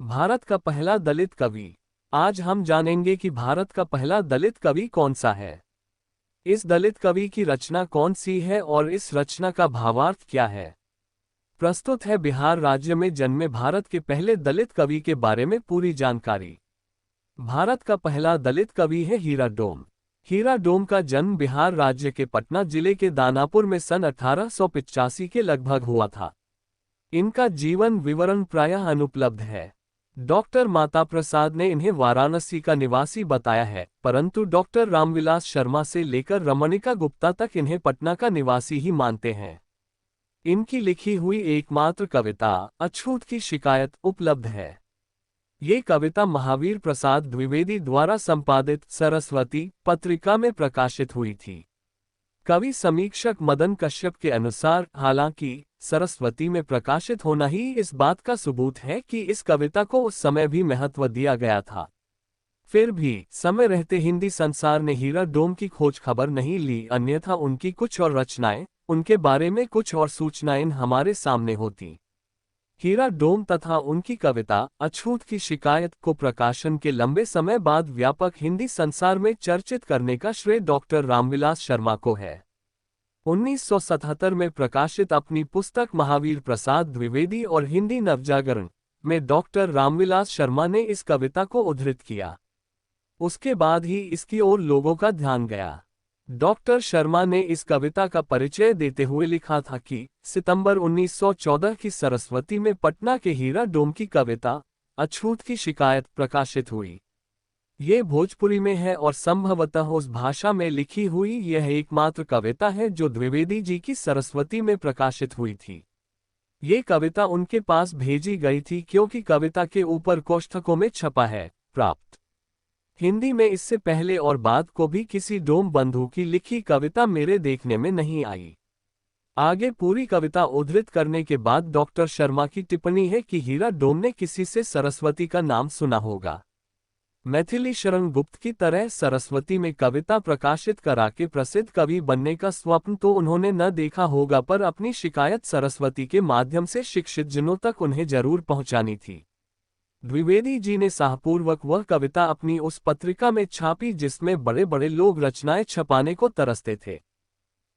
भारत का पहला दलित कवि। आज हम जानेंगे कि भारत का पहला दलित कवि कौन सा है। इस दलित कवि की रचना कौन सी है और इस रचना का भावार्थ क्या है। प्रस्तुत है बिहार राज्य में जन्मे भारत के पहले दलित कवि के बारे में पूरी जानकारी। भारत का पहला दलित कवि है हीरा डोम। हीरा डोम का जन्म बिहार राज्य के पटना जिले के दानापुर में सन 1885 के लगभग हुआ था। इनका जीवन विवरण प्रायः अनुपलब्ध है। डॉक्टर माता प्रसाद ने इन्हें वाराणसी का निवासी बताया है, परंतु डॉक्टर रामविलास शर्मा से लेकर रमणिका गुप्ता तक इन्हें पटना का निवासी ही मानते हैं। इनकी लिखी हुई एकमात्र कविता अछूत की शिकायत उपलब्ध है। ये कविता महावीर प्रसाद द्विवेदी द्वारा संपादित सरस्वती पत्रिका में प्रकाशित हुई थी। कवि समीक्षक मदन कश्यप के अनुसार हालांकि सरस्वती में प्रकाशित होना ही इस बात का सबूत है कि इस कविता को उस समय भी महत्व दिया गया था। फिर भी समय रहते हिंदी संसार ने हीरा डोम की खोज खबर नहीं ली, अन्यथा उनकी कुछ और रचनाएं, उनके बारे में कुछ और सूचनाएं हमारे सामने होती। हीरा डोम तथा उनकी कविता अछूत की शिकायत को प्रकाशन के लंबे समय बाद व्यापक हिंदी संसार में चर्चित करने का श्रेय डॉक्टर रामविलास शर्मा को है। 1977 में प्रकाशित अपनी पुस्तक महावीर प्रसाद द्विवेदी और हिंदी नवजागरण में डॉक्टर रामविलास शर्मा ने इस कविता को उद्धृत किया। उसके बाद ही इसकी ओर लोगों का ध्यान गया। डॉक्टर शर्मा ने इस कविता का परिचय देते हुए लिखा था कि सितंबर 1914 की सरस्वती में पटना के हीरा डोम की कविता अछूत की शिकायत प्रकाशित हुई। ये भोजपुरी में है और संभवतः उस भाषा में लिखी हुई यह एकमात्र कविता है जो द्विवेदी जी की सरस्वती में प्रकाशित हुई थी। ये कविता उनके पास भेजी गई थी क्योंकि कविता के ऊपर कोष्ठकों में छपा है प्राप्त। हिंदी में इससे पहले और बाद को भी किसी डोम बंधु की लिखी कविता मेरे देखने में नहीं आई। आगे पूरी कविता उद्धृत करने के बाद डॉक्टर शर्मा की टिप्पणी है कि हीरा डोम ने किसी से सरस्वती का नाम सुना होगा। मैथिली शरण गुप्त की तरह सरस्वती में कविता प्रकाशित करा के प्रसिद्ध कवि बनने का स्वप्न तो उन्होंने न देखा होगा, पर अपनी शिकायत सरस्वती के माध्यम से शिक्षित जनों तक उन्हें जरूर पहुंचानी थी। द्विवेदी जी ने साहपूर्वक वह कविता अपनी उस पत्रिका में छापी जिसमें बड़े बड़े लोग रचनाएं छपाने को तरसते थे।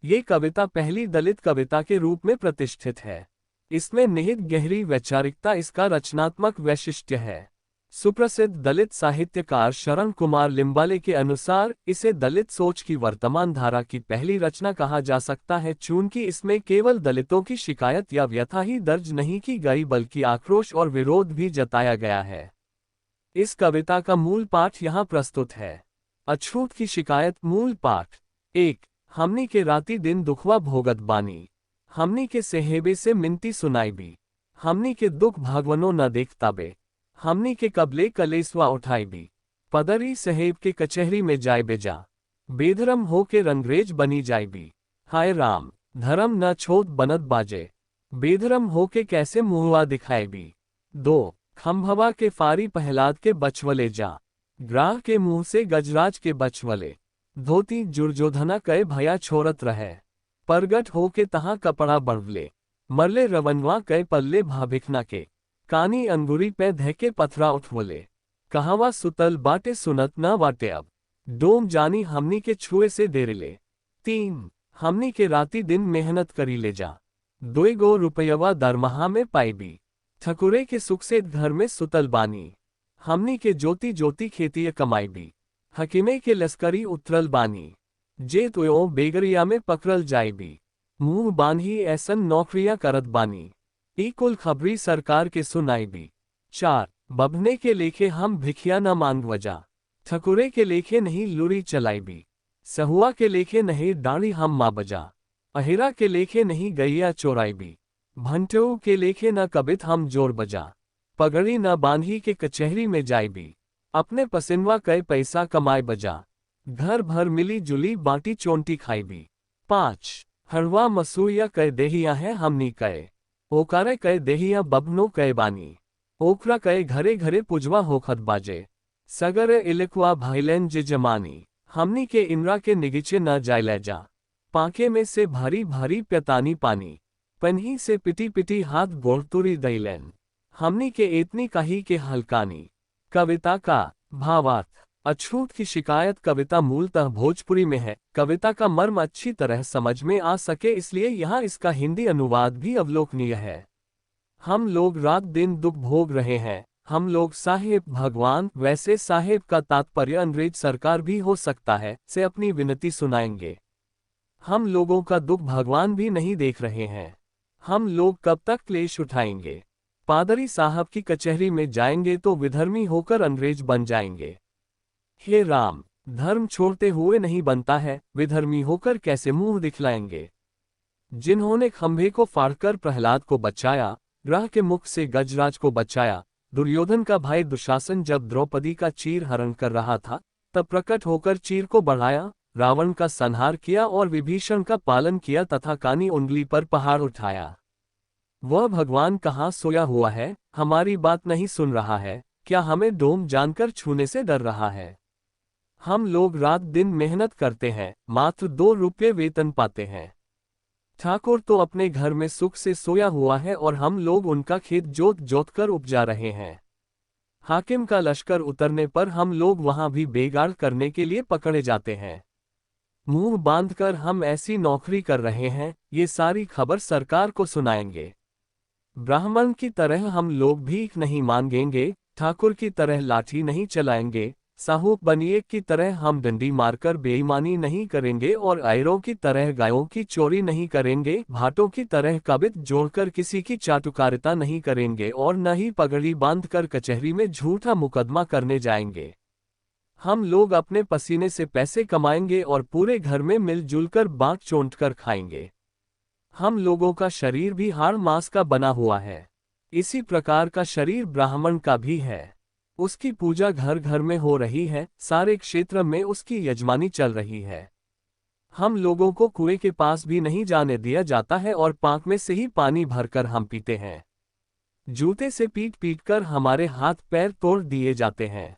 ये कविता पहली दलित कविता के रूप में प्रतिष्ठित है। इसमें निहित गहरी वैचारिकता इसका रचनात्मक वैशिष्ट्य है। सुप्रसिद्ध दलित साहित्यकार शरण कुमार लिम्बाले के अनुसार इसे दलित सोच की वर्तमान धारा की पहली रचना कहा जा सकता है, चूंकि इसमें केवल दलितों की शिकायत या व्यथा ही दर्ज नहीं की गई बल्कि आक्रोश और विरोध भी जताया गया है। इस कविता का मूल पाठ यहाँ प्रस्तुत है। अछूत की शिकायत। मूल पाठ। 1। हमनी के राती दिन दुखवा भोगत बानी, हमनी के सेहेबे से मिनती सुनाई भी, हमनी के दुख भागवनो न देखता बे, हमनी के कबले कलेसवा उठाई भी, पदरी सहेब के कचहरी में जाय बेजा, बेधर्म हो के रंगरेज बनी जाय भी, हाय राम धर्म न छोद बनत बाजे, बेधर्म हो के कैसे मुहवा दिखाए भी। 2। खंभवा के फारी पहलाद के बचवले जा, ग्राह के मुंह से गजराज के बचवले, धोती जुर्जोधना कए भया छोरत रहे, परगट हो के तहाँ कपड़ा बढ़वले, मरले रवनवा कए पल्ले भाभिखना के, कानी अंगुरी पे धैके पथरा उठवले, कहावा सुतल बाटे सुनत न बाटे अब, डोम जानी हमनी के छुए से देरिले। 3। हमनी के राती दिन मेहनत करी ले जा, 2 रुपयवा दरमहा में पाई भी, ठकुरे के सुख से घर में सुतल बानी, हमनी के ज्योति ज्योति खेती कमाई भी, हकीमे के लश्करी उतरल बानी, जे तो बेगरिया में पकड़ल जाई भी, मुंह बांधी ऐसन नौकरियां करत बानी, ई कुल खबरी सरकार के सुनाई भी। 4। बभने के लेखे हम भिखिया न मांग वजा, ठकुरे के लेखे नहीं लुरी चलाई भी, सहुआ के लेखे नहीं डाड़ी हम माँ बजा, अहिरा के लेखे नहीं गैया चोराई भी, भंटू के लेखे न कबित हम जोर बजा, पगड़ी न बांधी के कचहरी में जाई भी, अपने पसिनवा कई पैसा कमाए बजा, घर भर मिली जुली बाटी चोंटी खाई भी। 5। हरवा मसूया कई देहिया है हमनी कए, ओकारे कए देहिया बबनो कए बानी, ओखरा कए घरे घरे पुजवा होखत बाजे, सगर इलकुआ भाईलेन जे जमानी, हमनी के इंद्रा के निगिचे न जाय ले जा, पाके में से भारी भारी प्यतानी पानी, पन्ही से पिटी पिटी हाथ गोड़तुरी दैलेन, हमनी के इतनी कही के हल्कानी। कविता का भावार्थ। अछूत की शिकायत कविता मूलतः भोजपुरी में है। कविता का मर्म अच्छी तरह समझ में आ सके इसलिए यहाँ इसका हिंदी अनुवाद भी अवलोकनीय है। हम लोग रात दिन दुख भोग रहे हैं। हम लोग साहेब भगवान, वैसे साहेब का तात्पर्य अंग्रेज सरकार भी हो सकता है, से अपनी विनती सुनाएंगे। हम लोगों का दुख भगवान भी नहीं देख रहे हैं। हम लोग कब तक क्लेश उठाएंगे? पादरी साहब की कचहरी में जाएंगे तो विधर्मी होकर अंग्रेज बन जाएंगे। हे राम, धर्म छोड़ते हुए नहीं बनता है, विधर्मी होकर कैसे मुंह दिखलाएंगे? जिन्होंने खंभे को फाड़कर प्रहलाद को बचाया, ग्रह के मुख से गजराज को बचाया, दुर्योधन का भाई दुशासन जब द्रौपदी का चीर हरण कर रहा था, तब प्रकट होकर चीर को बढ़ाया, रावण का संहार किया और विभीषण का पालन किया तथा कानी उंगली पर पहाड़ उठाया। वह भगवान कहाँ सोया हुआ है? हमारी बात नहीं सुन रहा है? क्या हमें डोम जानकर छूने से डर रहा है? हम लोग रात दिन मेहनत करते हैं, मात्र 2 रुपये वेतन पाते हैं। ठाकुर तो अपने घर में सुख से सोया हुआ है और हम लोग उनका खेत जोत जोत कर उपजा रहे हैं। हाकिम का लश्कर उतरने पर हम लोग वहां भी बेगाड़ करने के लिए पकड़े जाते हैं। मुंह बांधकर हम ऐसी नौकरी कर रहे हैं, ये सारी खबर सरकार को सुनाएंगे। ब्राह्मण की तरह हम लोग भीख नहीं मांगेंगे, ठाकुर की तरह लाठी नहीं चलाएंगे, साहूब बनिए की तरह हम डंडी मारकर बेईमानी नहीं करेंगे और आयरों की तरह गायों की चोरी नहीं करेंगे, भाटों की तरह कबित जोड़कर किसी की चाटुकारिता नहीं करेंगे और न ही पगड़ी बांधकर कचहरी में झूठा मुकदमा करने जाएंगे। हम लोग अपने पसीने से पैसे कमाएंगे और पूरे घर में मिलजुल कर बांट चोंट कर खाएंगे। हम लोगों का शरीर भी हाड़ मांस का बना हुआ है। इसी प्रकार का शरीर ब्राह्मण का भी है। उसकी पूजा घर घर में हो रही है, सारे क्षेत्र में उसकी यजमानी चल रही है। हम लोगों को कुएं के पास भी नहीं जाने दिया जाता है और पांक में से ही पानी भरकर हम पीते हैं। जूते से पीट पीट कर हमारे हाथ पैर तोड़ दिए जाते हैं।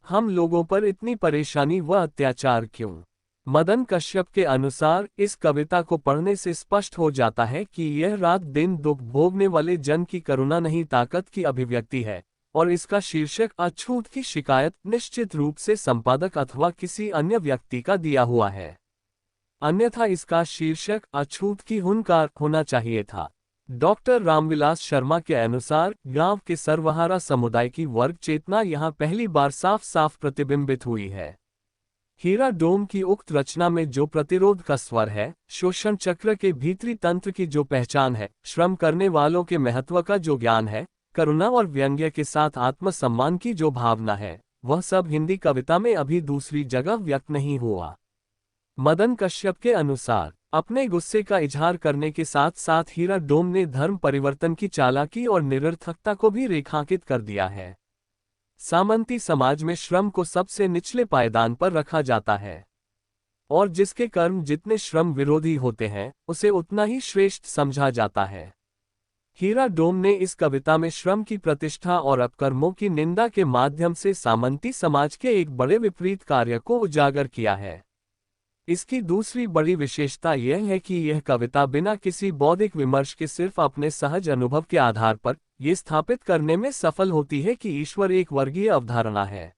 हम लोगों पर इतनी परेशानी व अत्याचार क्यों? मदन कश्यप के अनुसार इस कविता को पढ़ने से स्पष्ट हो जाता है कि यह रात दिन दुख भोगने वाले जन की करुणा नहीं ताकत की अभिव्यक्ति है और इसका शीर्षक अछूत की शिकायत निश्चित रूप से संपादक अथवा किसी अन्य व्यक्ति का दिया हुआ है। अन्यथा इसका शीर्षक अछूत की हुनकार होना चाहिए था। डॉक्टर रामविलास शर्मा के अनुसार गांव के सर्वहारा समुदाय की वर्ग चेतना यहाँ पहली बार साफ साफ प्रतिबिंबित हुई है। हीरा डोम की उक्त रचना में जो प्रतिरोध का स्वर है, शोषण चक्र के भीतरी तंत्र की जो पहचान है, श्रम करने वालों के महत्व का जो ज्ञान है, करुणा और व्यंग्य के साथ आत्मसम्मान की जो भावना है, वह सब हिंदी कविता में अभी दूसरी जगह व्यक्त नहीं हुआ। मदन कश्यप के अनुसार अपने गुस्से का इजहार करने के साथ साथ हीरा डोम ने धर्म परिवर्तन की चालाकी और निरर्थकता को भी रेखांकित कर दिया है। सामंती समाज में श्रम को सबसे निचले पायदान पर रखा जाता है और जिसके कर्म जितने श्रम विरोधी होते हैं, उसे उतना ही श्रेष्ठ समझा जाता है। हीरा डोम ने इस कविता में श्रम की प्रतिष्ठा और अपकर्मों की निंदा के माध्यम से सामंती समाज के एक बड़े विपरीत कार्य को उजागर किया है। इसकी दूसरी बड़ी विशेषता यह है कि यह कविता बिना किसी बौद्धिक विमर्श के सिर्फ अपने सहज अनुभव के आधार पर यह स्थापित करने में सफल होती है कि ईश्वर एक वर्गीय अवधारणा है।